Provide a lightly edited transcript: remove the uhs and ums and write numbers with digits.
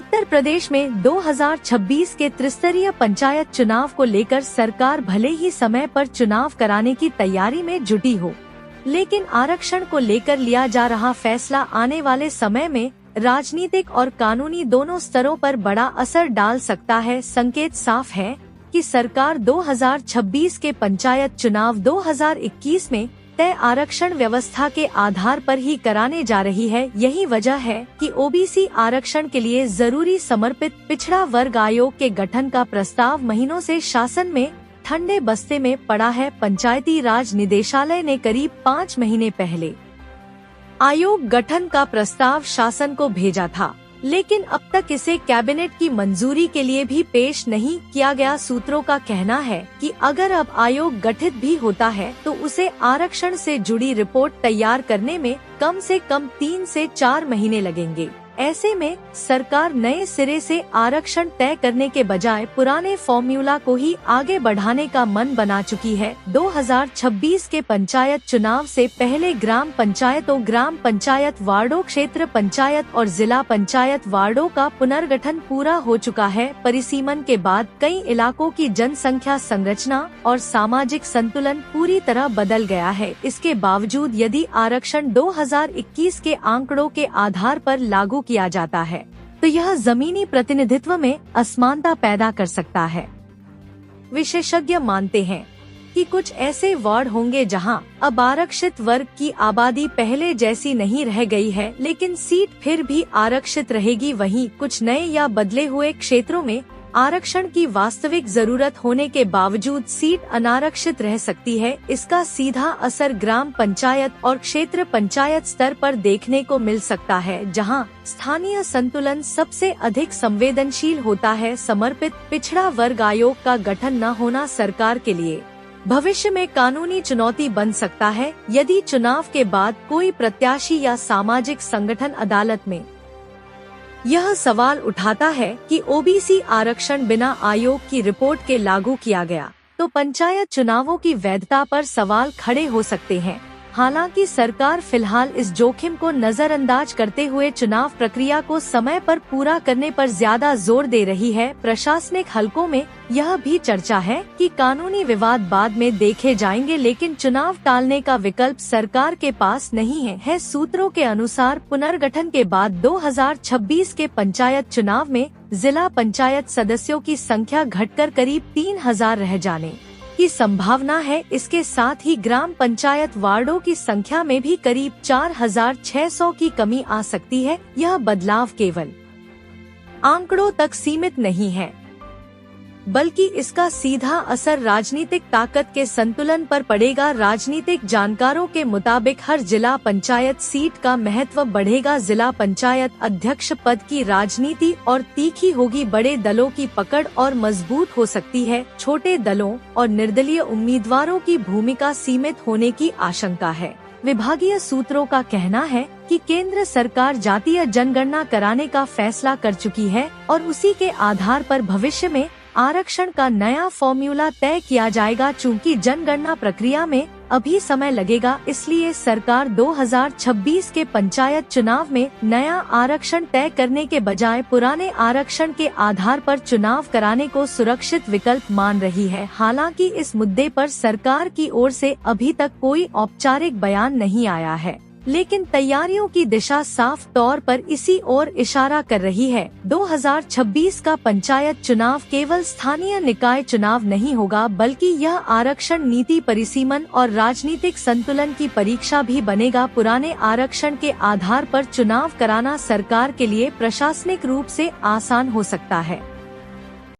उत्तर प्रदेश में 2026 के त्रिस्तरीय पंचायत चुनाव को लेकर सरकार भले ही समय पर चुनाव कराने की तैयारी में जुटी हो, लेकिन आरक्षण को लेकर लिया जा रहा फैसला आने वाले समय में राजनीतिक और कानूनी दोनों स्तरों पर बड़ा असर डाल सकता है। संकेत साफ है कि सरकार 2026 के पंचायत चुनाव 2021 में तय आरक्षण व्यवस्था के आधार पर ही कराने जा रही है। यही वजह है कि ओबीसी आरक्षण के लिए जरूरी समर्पित पिछड़ा वर्ग आयोग के गठन का प्रस्ताव महीनों से शासन में ठंडे बस्ते में पड़ा है। पंचायती राज निदेशालय ने करीब 5 महीने पहले आयोग गठन का प्रस्ताव शासन को भेजा था, लेकिन अब तक इसे कैबिनेट की मंजूरी के लिए भी पेश नहीं किया गया। सूत्रों का कहना है कि अगर अब आयोग गठित भी होता है तो उसे आरक्षण से जुड़ी रिपोर्ट तैयार करने में कम से कम 3 से 4 महीने लगेंगे। ऐसे में सरकार नए सिरे से आरक्षण तय करने के बजाय पुराने फॉर्मूला को ही आगे बढ़ाने का मन बना चुकी है। 2026 के पंचायत चुनाव से पहले ग्राम पंचायतों, ग्राम पंचायत वार्डों, क्षेत्र पंचायत और जिला पंचायत वार्डों का पुनर्गठन पूरा हो चुका है। परिसीमन के बाद कई इलाकों की जनसंख्या संरचना और सामाजिक संतुलन पूरी तरह बदल गया है। इसके बावजूद यदि आरक्षण 2021 के आंकड़ों के आधार पर लागू किया जाता है तो यह जमीनी प्रतिनिधित्व में असमानता पैदा कर सकता है। विशेषज्ञ मानते हैं कि कुछ ऐसे वार्ड होंगे जहां अब आरक्षित वर्ग की आबादी पहले जैसी नहीं रह गई है, लेकिन सीट फिर भी आरक्षित रहेगी। वहीं कुछ नए या बदले हुए क्षेत्रों में आरक्षण की वास्तविक जरूरत होने के बावजूद सीट अनारक्षित रह सकती है। इसका सीधा असर ग्राम पंचायत और क्षेत्र पंचायत स्तर पर देखने को मिल सकता है, जहां स्थानीय संतुलन सबसे अधिक संवेदनशील होता है। समर्पित पिछड़ा वर्ग आयोग का गठन न होना सरकार के लिए भविष्य में कानूनी चुनौती बन सकता है। यदि चुनाव के बाद कोई प्रत्याशी या सामाजिक संगठन अदालत में यह सवाल उठाता है कि ओबीसी आरक्षण बिना आयोग की रिपोर्ट के लागू किया गया, तो पंचायत चुनावों की वैधता पर सवाल खड़े हो सकते हैं। हालांकि सरकार फिलहाल इस जोखिम को नजरअंदाज करते हुए चुनाव प्रक्रिया को समय पर पूरा करने पर ज्यादा जोर दे रही है। प्रशासनिक हलकों में यह भी चर्चा है कि कानूनी विवाद बाद में देखे जाएंगे, लेकिन चुनाव टालने का विकल्प सरकार के पास नहीं है। सूत्रों के अनुसार पुनर्गठन के बाद 2026 के पंचायत चुनाव में जिला पंचायत सदस्यों की संख्या घटकर करीब 3000 रह जाने की संभावना है। इसके साथ ही ग्राम पंचायत वार्डों की संख्या में भी करीब 4600 की कमी आ सकती है। यह बदलाव केवल आंकड़ों तक सीमित नहीं है, बल्कि इसका सीधा असर राजनीतिक ताकत के संतुलन पर पड़ेगा। राजनीतिक जानकारों के मुताबिक हर जिला पंचायत सीट का महत्व बढ़ेगा। जिला पंचायत अध्यक्ष पद की राजनीति और तीखी होगी। बड़े दलों की पकड़ और मजबूत हो सकती है। छोटे दलों और निर्दलीय उम्मीदवारों की भूमिका सीमित होने की आशंका है। विभागीय सूत्रों का कहना है कि केंद्र सरकार जातीय जनगणना कराने का फैसला कर चुकी है और उसी के आधार पर भविष्य में आरक्षण का नया फॉर्मूला तय किया जाएगा। चूंकि जनगणना प्रक्रिया में अभी समय लगेगा, इसलिए सरकार 2026 के पंचायत चुनाव में नया आरक्षण तय करने के बजाय पुराने आरक्षण के आधार पर चुनाव कराने को सुरक्षित विकल्प मान रही है। हालांकि इस मुद्दे पर सरकार की ओर से अभी तक कोई औपचारिक बयान नहीं आया है, लेकिन तैयारियों की दिशा साफ तौर पर इसी ओर इशारा कर रही है। 2026 का पंचायत चुनाव केवल स्थानीय निकाय चुनाव नहीं होगा, बल्कि यह आरक्षण नीति, परिसीमन और राजनीतिक संतुलन की परीक्षा भी बनेगा। पुराने आरक्षण के आधार पर चुनाव कराना सरकार के लिए प्रशासनिक रूप से आसान हो सकता है,